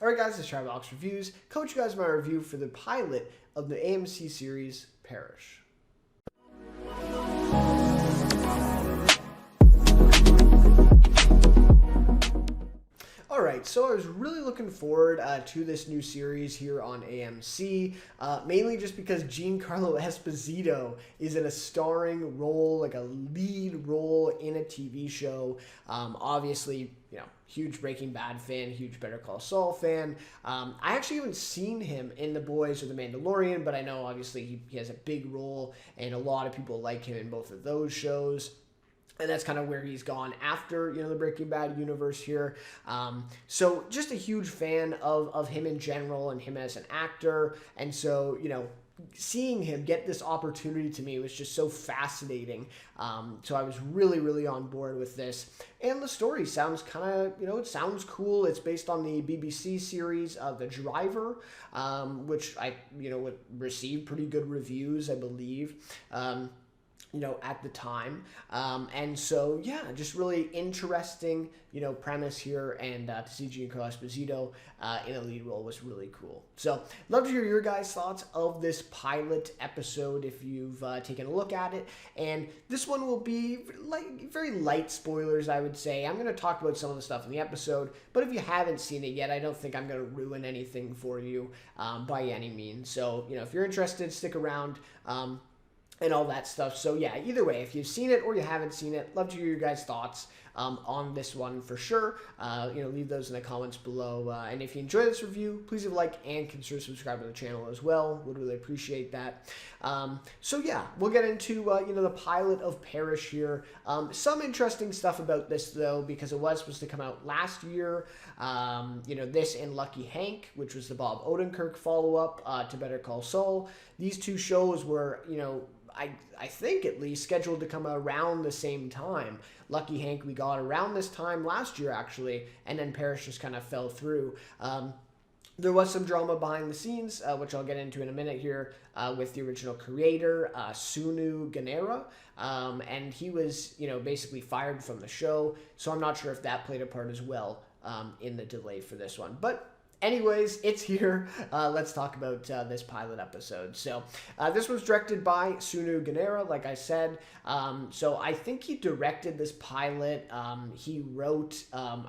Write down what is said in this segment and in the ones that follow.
Alright guys, it's Chatterbox Reviews. Coach you guys my review for the pilot of the AMC series Parish. Alright, so I was really looking forward to this new series here on AMC, mainly just because Giancarlo Esposito is in a starring role, like a lead role in a TV show. Obviously, huge Breaking Bad fan, huge Better Call Saul fan. I actually haven't seen him in The Boys or The Mandalorian, but I know obviously he has a big role, and a lot of people like him in both of those shows. And that's kind of where he's gone after, the Breaking Bad universe here. So just a huge fan of him in general and him as an actor. And so, seeing him get this opportunity to me was just so fascinating. So I was really, really on board with this. And the story sounds kind of, it sounds cool. It's based on the BBC series, The Driver, which received pretty good reviews, I believe. At the time. And so, yeah, just really interesting, premise here, and to see Giancarlo Esposito in a lead role was really cool. So, love to hear your guys' thoughts of this pilot episode if you've taken a look at it. And this one will be very light spoilers, I would say. I'm going to talk about some of the stuff in the episode, but if you haven't seen it yet, I don't think I'm going to ruin anything for you by any means. So, if you're interested, stick around. And all that stuff. So yeah, either way, if you've seen it or you haven't seen it, love to hear your guys' thoughts on this one for sure. Leave those in the comments below. And if you enjoy this review, please leave a like and consider subscribing to the channel as well. Would really appreciate that. So yeah, we'll get into the pilot of Parish here. Some interesting stuff about this though, because it was supposed to come out last year. This and Lucky Hank, which was the Bob Odenkirk follow-up to Better Call Saul. These two shows were, I think at least scheduled to come around the same time. Lucky Hank we got around this time last year actually, and then Parish just kind of fell through. There was some drama behind the scenes, which I'll get into in a minute here, with the original creator, Sunu Ganera, and he was, basically fired from the show, so I'm not sure if that played a part as well in the delay for this one. But anyways, it's here. Let's talk about this pilot episode. So this was directed by Sunu Ganera, like I said. So I think he directed this pilot. He wrote,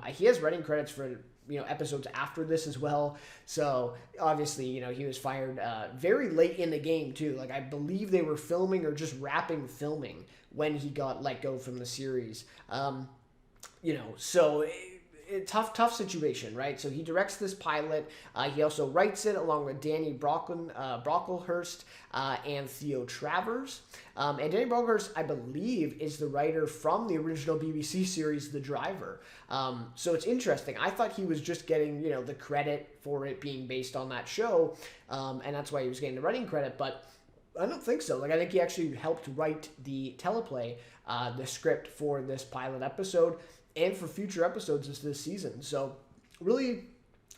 he has writing credits for episodes after this as well. So obviously, he was fired very late in the game too. Like I believe they were filming or just wrapping filming when he got let go from the series. So tough situation, right? So he directs this pilot. He also writes it along with Danny Brocklehurst and Theo Travers. And Danny Brocklehurst, I believe, is the writer from the original BBC series The Driver. So it's interesting. I thought he was just getting, the credit for it being based on that show, and that's why he was getting the writing credit, but I don't think so. I think he actually helped write the teleplay, the script for this pilot episode, and for future episodes this season. So really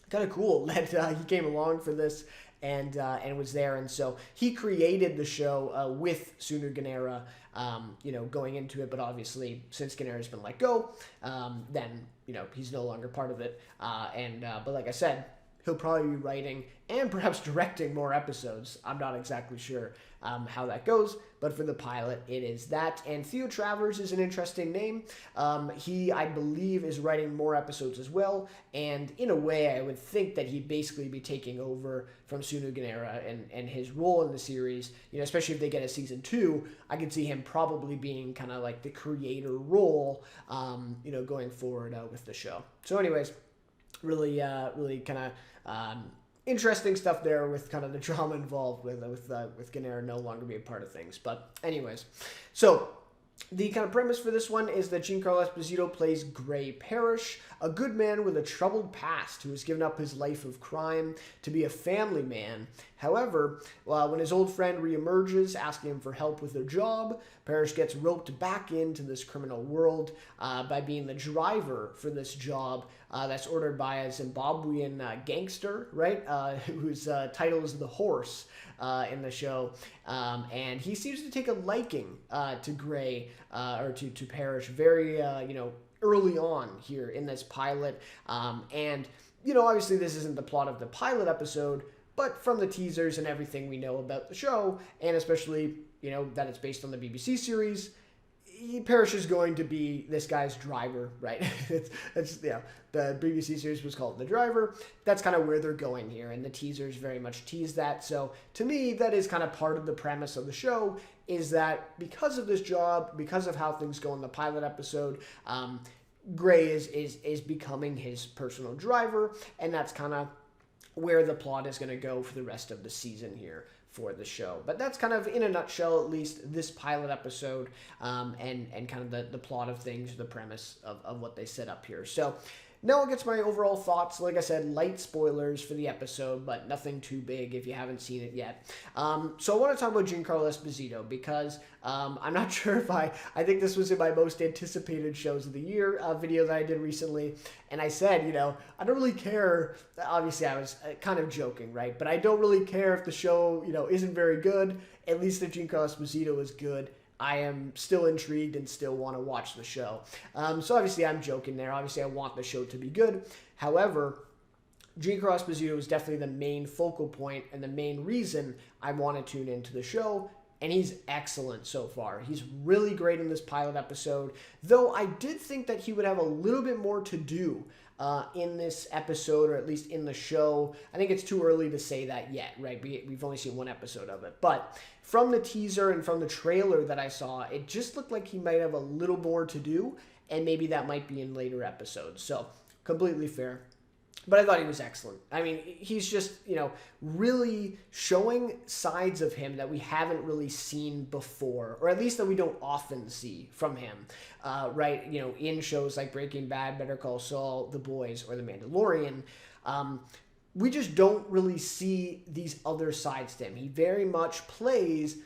kind of cool that he came along for this and was there. And so he created the show with Sunu Ganera, going into it. But obviously, since Ganera's been let go, then, he's no longer part of it. But like I said, he'll probably be writing and perhaps directing more episodes. I'm not exactly sure how that goes, but for the pilot, it is that. And Theo Travers is an interesting name. He, I believe, is writing more episodes as well, and in a way, I would think that he'd basically be taking over from Sunu Ganera and his role in the series, especially if they get a season 2, I could see him probably being kind of like the creator role, going forward with the show. So anyways, really kind of interesting stuff there with kind of the drama involved with Ganera no longer being part of things. But anyways, so the kind of premise for this one is that Giancarlo Esposito plays Gray Parish, a good man with a troubled past who has given up his life of crime to be a family man. However, when his old friend reemerges asking him for help with a job, Parish gets roped back into this criminal world by being the driver for this job that's ordered by a Zimbabwean gangster, right, whose title is The Horse in the show. And he seems to take a liking to Gray, or to Parish very, early on here in this pilot. And obviously this isn't the plot of the pilot episode, but from the teasers and everything we know about the show, and especially, that it's based on the BBC series, Parish is going to be this guy's driver, right? The BBC series was called The Driver. That's kind of where they're going here, and the teasers very much tease that. So to me, that is kind of part of the premise of the show, is that because of this job, because of how things go in the pilot episode, Gray is becoming his personal driver, and that's kind of where the plot is going to go for the rest of the season here for the show. But that's kind of, in a nutshell, at least, this pilot episode, and kind of the plot of things, the premise of what they set up here. So now I'll get to my overall thoughts. Like I said, light spoilers for the episode, but nothing too big if you haven't seen it yet. So I want to talk about Giancarlo Esposito, because I'm not sure if I think this was in my most anticipated shows of the year video that I did recently, and I said, I don't really care. Obviously, I was kind of joking, right? But I don't really care if the show, isn't very good. At least if Giancarlo Esposito is good, I am still intrigued and still want to watch the show. So obviously I'm joking there. Obviously I want the show to be good. However, Giancarlo Esposito is definitely the main focal point and the main reason I want to tune into the show. And he's excellent so far. He's really great in this pilot episode, though I did think that he would have a little bit more to do in this episode, or at least in the show. I think it's too early to say that yet, right? We've only seen one episode of it. But from the teaser and from the trailer that I saw, it just looked like he might have a little more to do, and maybe that might be in later episodes. So, completely fair. But I thought he was excellent. I mean, he's just, really showing sides of him that we haven't really seen before, or at least that we don't often see from him, right? In shows like Breaking Bad, Better Call Saul, The Boys, or The Mandalorian. We just don't really see these other sides to him. He very much plays,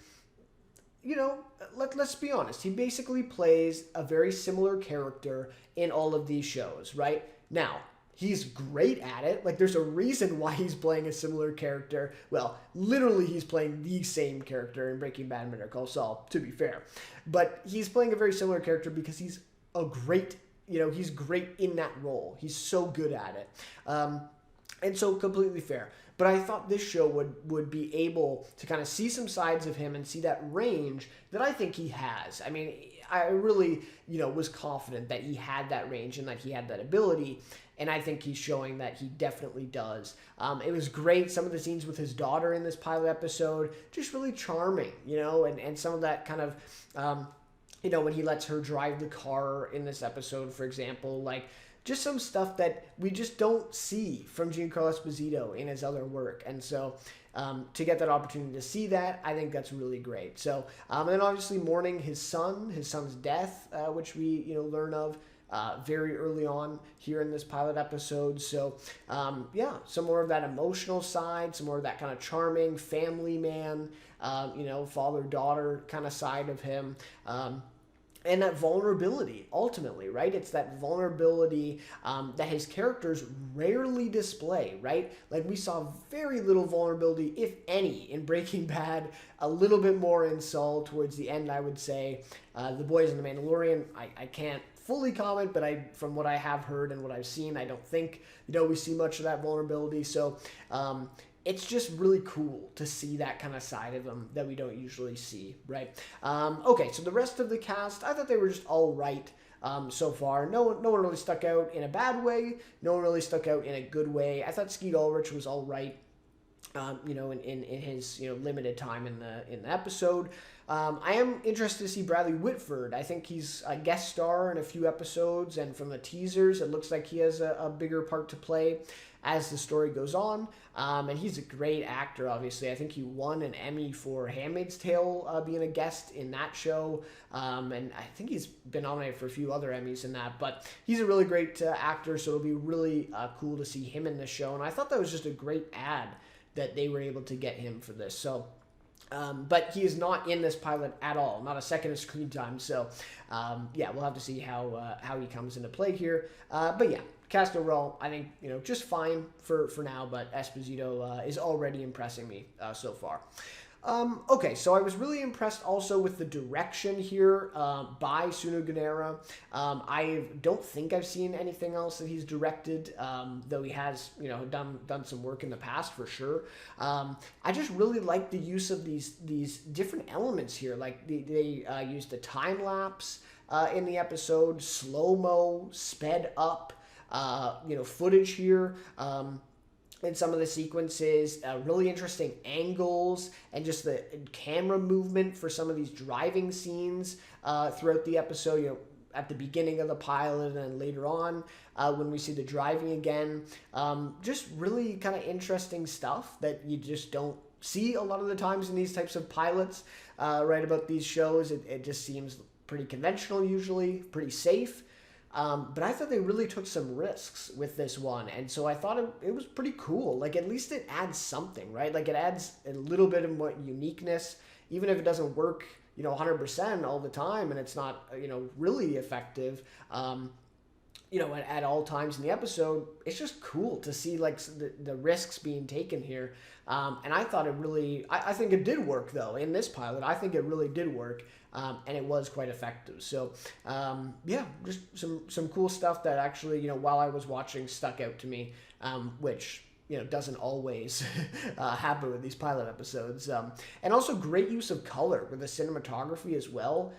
let's be honest. He basically plays a very similar character in all of these shows, right? Now, he's great at it. Like, there's a reason why he's playing a similar character. Well, literally, he's playing the same character in Breaking Bad and Better Call Saul, to be fair. But he's playing a very similar character because he's he's great in that role. He's so good at it. And so, completely fair. But I thought this show would be able to kind of see some sides of him and see that range that I think he has. I mean, I really, was confident that he had that range and that he had that ability. And I think he's showing that he definitely does. It was great. Some of the scenes with his daughter in this pilot episode, just really charming, and some of that kind of, when he lets her drive the car in this episode, for example, like, just some stuff that we just don't see from Giancarlo Esposito in his other work. And so to get that opportunity to see that, I think that's really great. So, and then obviously mourning his son's death, which we, learn of very early on here in this pilot episode. So, some more of that emotional side, some more of that kind of charming family man, father-daughter kind of side of him. And that vulnerability, ultimately, right? It's that vulnerability that his characters rarely display, right? Like, we saw very little vulnerability, if any, in Breaking Bad. A little bit more in Saul towards the end, I would say. The Boys and The Mandalorian, I can't fully comment, but from what I have heard and what I've seen, I don't think, we see much of that vulnerability. So, it's just really cool to see that kind of side of him that we don't usually see, right? Okay, so the rest of the cast, I thought they were just all right so far. No one really stuck out in a bad way. No one really stuck out in a good way. I thought Skeet Ulrich was all right, in his limited time in the episode. I am interested to see Bradley Whitford. I think he's a guest star in a few episodes, and from the teasers, it looks like he has a bigger part to play as the story goes on. And he's a great actor, obviously. I think he won an Emmy for Handmaid's Tale, being a guest in that show. And I think he's been nominated for a few other Emmys in that. But he's a really great actor, so it'll be really cool to see him in the show. And I thought that was just a great ad that they were able to get him for this. So, but he is not in this pilot at all, not a second of screen time. So, we'll have to see how he comes into play here. But yeah, cast overall, I think, just fine for now, but Esposito is already impressing me so far. Okay, so I was really impressed also with the direction here by Sunu Gunera. I don't think I've seen anything else that he's directed, though he has, done some work in the past for sure. I just really like the use of these different elements here. Like they used the time lapse in the episode, slow mo, sped up, footage here. In some of the sequences, really interesting angles, and just the camera movement for some of these driving scenes throughout the episode. At the beginning of the pilot and then later on when we see the driving again. Just really kind of interesting stuff that you just don't see a lot of the times in these types of pilots, right, about these shows. It just seems pretty conventional usually, pretty safe. But I thought they really took some risks with this one, and so I thought it was pretty cool. Like, at least it adds something, right? Like, it adds a little bit of more uniqueness, even if it doesn't work, 100% all the time, and it's not, really effective, at all times in the episode. It's just cool to see, like, the risks being taken here. And I thought it really, I think it did work, though, in this pilot. I think it really did work. And it was quite effective. So, just some cool stuff that actually, while I was watching, stuck out to me, which, doesn't always happen with these pilot episodes. And also great use of color with the cinematography as well.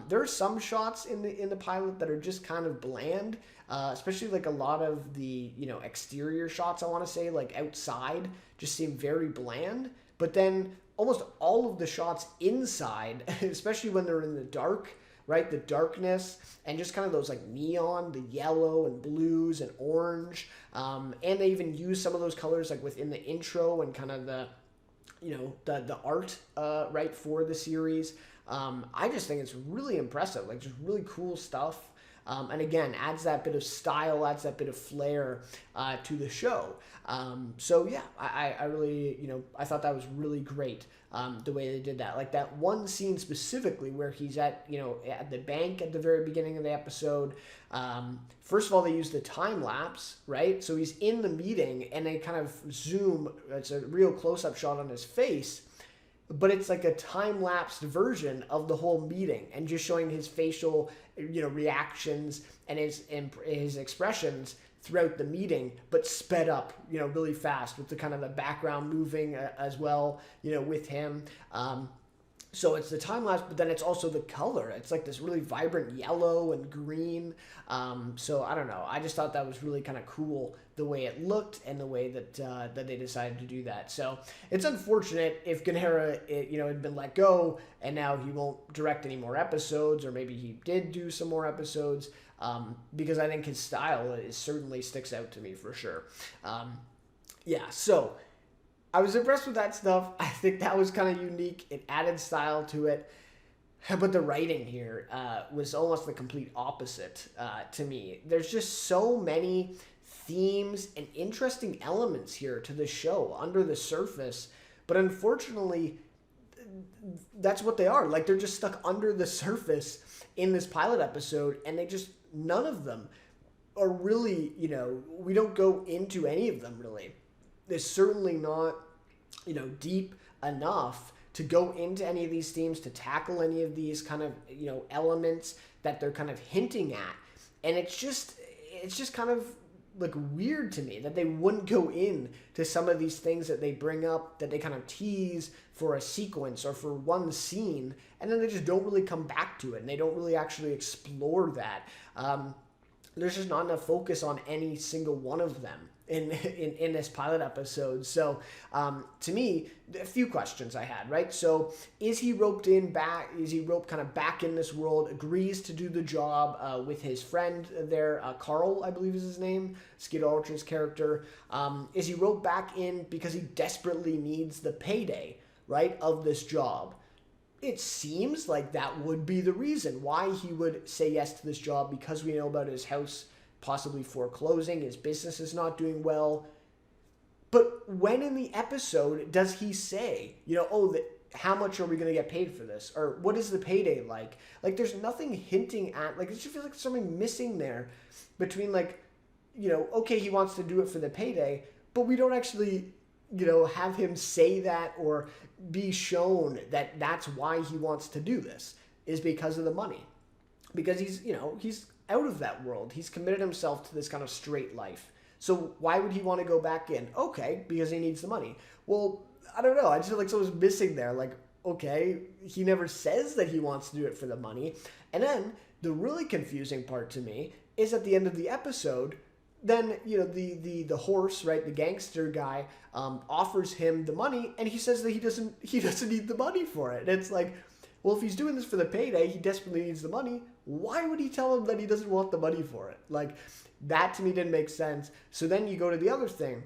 There are some shots in the pilot that are just kind of bland, especially like a lot of the, exterior shots, I want to say, like outside, just seem very bland. But then almost all of the shots inside, especially when they're in the dark, right? The darkness and just kind of those like neon, the yellow and blues and orange. And they even use some of those colors like within the intro and kind of the art, right, for the series. I just think it's really impressive, like just really cool stuff. And again, adds that bit of style, adds that bit of flair to the show. I really, I thought that was really great, the way they did that. Like that one scene specifically where he's at the bank at the very beginning of the episode. First of all, they use the time lapse, right? So he's in the meeting and they kind of zoom. It's a real close-up shot on his face. But it's like a time-lapsed version of the whole meeting and just showing his facial, reactions and his expressions throughout the meeting, but sped up, really fast with the kind of the background moving as well, with him. So it's the time lapse, but then it's also the color. It's like this really vibrant yellow and green. So I don't know. I just thought that was really kind of cool, the way it looked and the way that they decided to do that. So it's unfortunate if Gunera, had been let go and now he won't direct any more episodes, or maybe he did do some more episodes, because I think his style certainly sticks out to me for sure. So I was impressed with that stuff. I think that was kind of unique. It added style to it. But the writing here was almost the complete opposite to me. There's just so many themes and interesting elements here to the show under the surface. But unfortunately, that's what they are. Like, they're just stuck under the surface in this pilot episode. And none of them are really, we don't go into any of them really. There's certainly not, deep enough to go into any of these themes, to tackle any of these kind of, elements that they're kind of hinting at. And it's just kind of like weird to me that they wouldn't go in to some of these things that they bring up, that they kind of tease for a sequence or for one scene, and then they just don't really come back to it, and they don't really actually explore that. There's just not enough focus on any single one of them in this pilot episode. So to me, a few questions I had, right? So is he roped kind of back in this world, agrees to do the job with his friend there, Carl, I believe is his name, Skid Ultra's character. Is he roped back in because he desperately needs the payday, right, of this job? It seems like that would be the reason why he would say yes to this job, because we know about his house possibly foreclosing, his business is not doing well. But when in the episode does he say, how much are we going to get paid for this? Or what is the payday like? Like, there's nothing hinting at, like, it just feels like something missing there between, like, okay, he wants to do it for the payday, but we don't actually have him say that or be shown that that's why he wants to do this, is because of the money. Because he's out of that world. He's committed himself to this kind of straight life. So why would he want to go back in? Okay, because he needs the money. Well, I don't know. I just feel like someone's missing there. Like, okay, he never says that he wants to do it for the money. And then the really confusing part to me is at the end of the episode, then, the horse, right, the gangster guy, offers him the money, and he says that he doesn't need the money for it. And it's like, well, if he's doing this for the payday, he desperately needs the money. Why would he tell him that he doesn't want the money for it? Like, that to me didn't make sense. So then you go to the other thing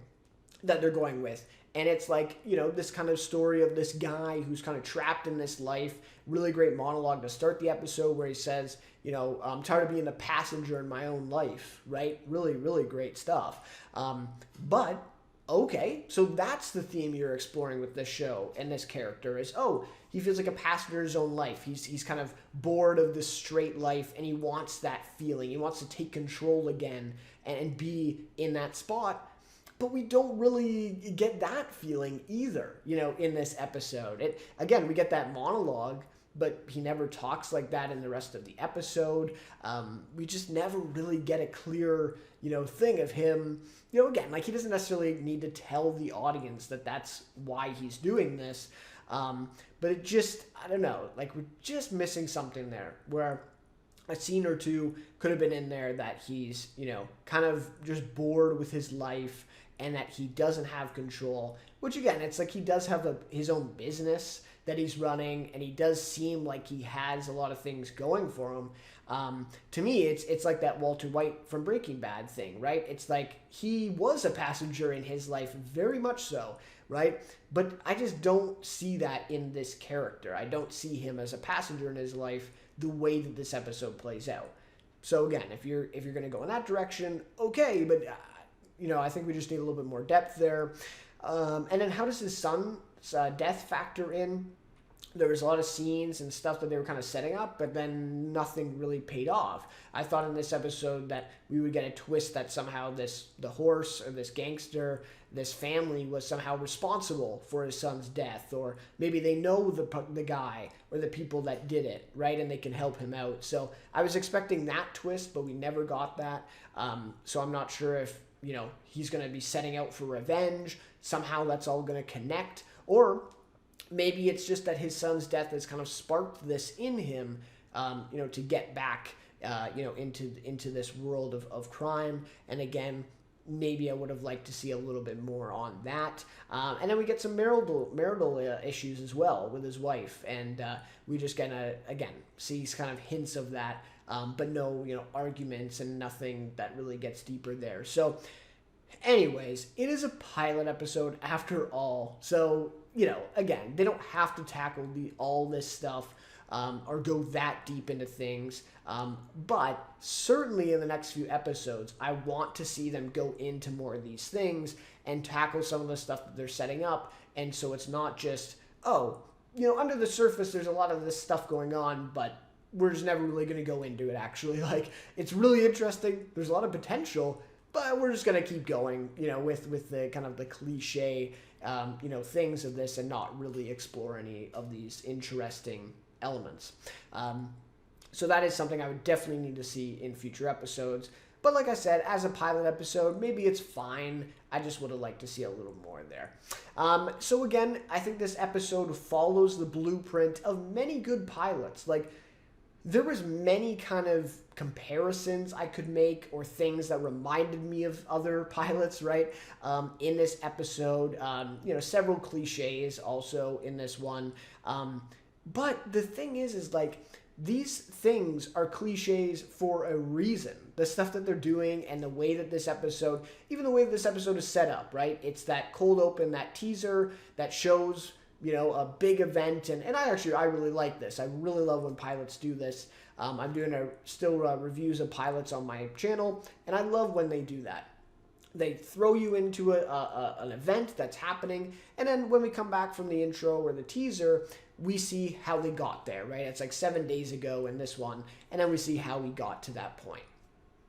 that they're going with. And it's like, this kind of story of this guy who's kind of trapped in this life. Really great monologue to start the episode where he says, I'm tired of being a passenger in my own life, right? Really, really great stuff. But, okay, so that's the theme you're exploring with this show and this character is, he feels like a passenger in his own life. He's kind of bored of this straight life, and he wants that feeling. He wants to take control again and be in that spot. But we don't really get that feeling either, in this episode. Again, we get that monologue, but he never talks like that in the rest of the episode. We just never really get a clear, thing of him. Again, like he doesn't necessarily need to tell the audience that that's why he's doing this. But it just, I don't know, like we're just missing something there where a scene or two could have been in there that he's, kind of just bored with his life and that he doesn't have control, which again, it's like he does have his own business that he's running, and he does seem like he has a lot of things going for him. To me, it's like that Walter White from Breaking Bad thing, right? It's like he was a passenger in his life, very much so, right? But I just don't see that in this character. I don't see him as a passenger in his life the way that this episode plays out. So again, if you're going to go in that direction, okay, but I think we just need a little bit more depth there. And then how does his son's death factor in? There was a lot of scenes and stuff that they were kind of setting up, but then nothing really paid off. I thought in this episode that we would get a twist that somehow the horse or this gangster, this family was somehow responsible for his son's death, or maybe they know the guy or the people that did it, right, and they can help him out. So I was expecting that twist, but we never got that. So I'm not sure if he's going to be setting out for revenge. Somehow that's all going to connect. Or maybe it's just that his son's death has kind of sparked this in him, to get back, into this world of crime. And again, maybe I would have liked to see a little bit more on that. And then we get some marital issues as well with his wife. And we just gonna, again, see kind of hints of that. But no, arguments and nothing that really gets deeper there. So anyways, it is a pilot episode after all. So, again, they don't have to tackle all this stuff or go that deep into things. But certainly in the next few episodes, I want to see them go into more of these things and tackle some of the stuff that they're setting up. And so it's not just, under the surface, there's a lot of this stuff going on, but we're just never really going to go into it, actually. Like, it's really interesting. There's a lot of potential, but we're just going to keep going, with the kind of the cliche, things of this and not really explore any of these interesting elements. So that is something I would definitely need to see in future episodes. But like I said, as a pilot episode, maybe it's fine. I just would have liked to see a little more there. So again, I think this episode follows the blueprint of many good pilots. Like, there was many kind of comparisons I could make or things that reminded me of other pilots, right? In this episode, several cliches also in this one. But the thing is like, these things are cliches for a reason. The stuff that they're doing and the way that this episode, even the way that this episode is set up, right? It's that cold open, that teaser that shows, a big event. And I really like this. I really love when pilots do this. I'm doing reviews of pilots on my channel, and I love when they do that. They throw you into an event that's happening, and then when we come back from the intro or the teaser, we see how they got there, right? It's like 7 days ago in this one, and then we see how we got to that point.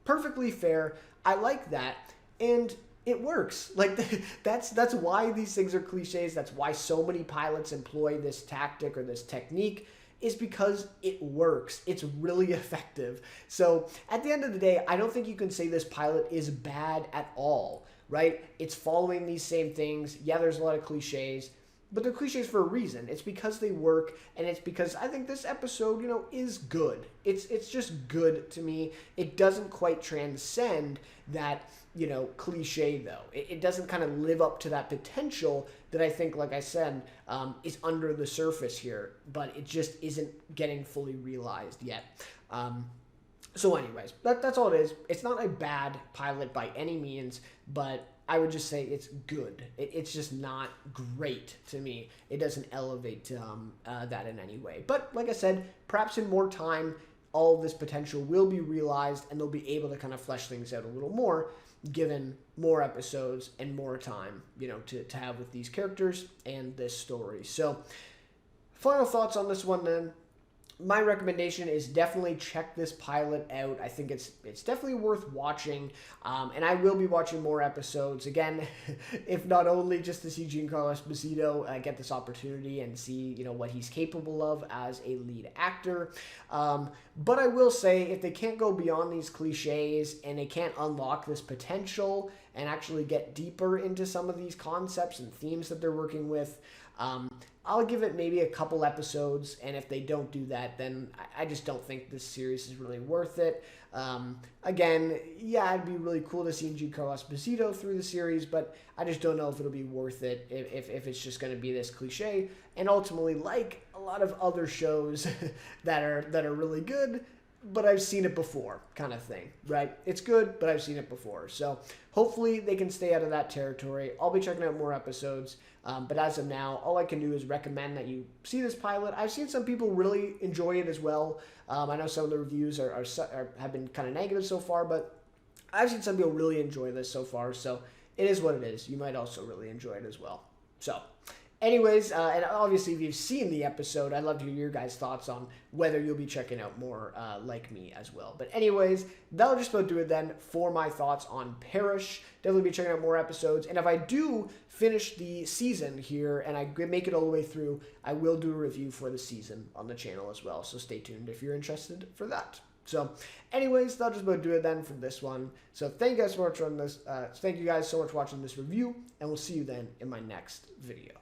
Perfectly fair. I like that. And it works. Like, that's why these things are cliches. That's why so many pilots employ this tactic or this technique, is because it works. It's really effective. So at the end of the day, I don't think you can say this pilot is bad at all, right? It's following these same things. Yeah, there's a lot of cliches, but they're cliches for a reason. It's because they work, and it's because I think this episode, is good. It's just good to me. It doesn't quite transcend that, cliche, though. It doesn't kind of live up to that potential that I think, like I said, is under the surface here, but it just isn't getting fully realized yet. So anyways, that's all it is. It's not a bad pilot by any means, but I would just say it's good. It's just not great to me. It doesn't elevate that in any way. But like I said, perhaps in more time, all of this potential will be realized, and they'll be able to kind of flesh things out a little more, given more episodes and more time, to have with these characters and this story. So, final thoughts on this one then. My recommendation is definitely check this pilot out. I think it's definitely worth watching, and I will be watching more episodes. Again, if not only just to see Giancarlo Esposito get this opportunity and see what he's capable of as a lead actor, but I will say if they can't go beyond these cliches and they can't unlock this potential and actually get deeper into some of these concepts and themes that they're working with, I'll give it maybe a couple episodes, and if they don't do that, then I just don't think this series is really worth it. Again, yeah, it'd be really cool to see Giancarlo Esposito through the series, but I just don't know if it'll be worth it if it's just going to be this cliche. And ultimately, like a lot of other shows that are really good, but I've seen it before kind of thing, right? It's good, but I've seen it before. So hopefully they can stay out of that territory. I'll be checking out more episodes, but as of now, all I can do is recommend that you see this pilot. I've seen some people really enjoy it as well. I know some of the reviews have been kind of negative so far, but I've seen some people really enjoy this so far. So it is what it is. You might also really enjoy it as well. So anyways, and obviously if you've seen the episode, I'd love to hear your guys' thoughts on whether you'll be checking out more like me as well. But anyways, that'll just about do it then for my thoughts on Parish. Definitely be checking out more episodes. And if I do finish the season here and I make it all the way through, I will do a review for the season on the channel as well. So stay tuned if you're interested for that. So anyways, that'll just about do it then for this one. So thank you guys so much on this. Thank you guys so much for watching this review, and we'll see you then in my next video.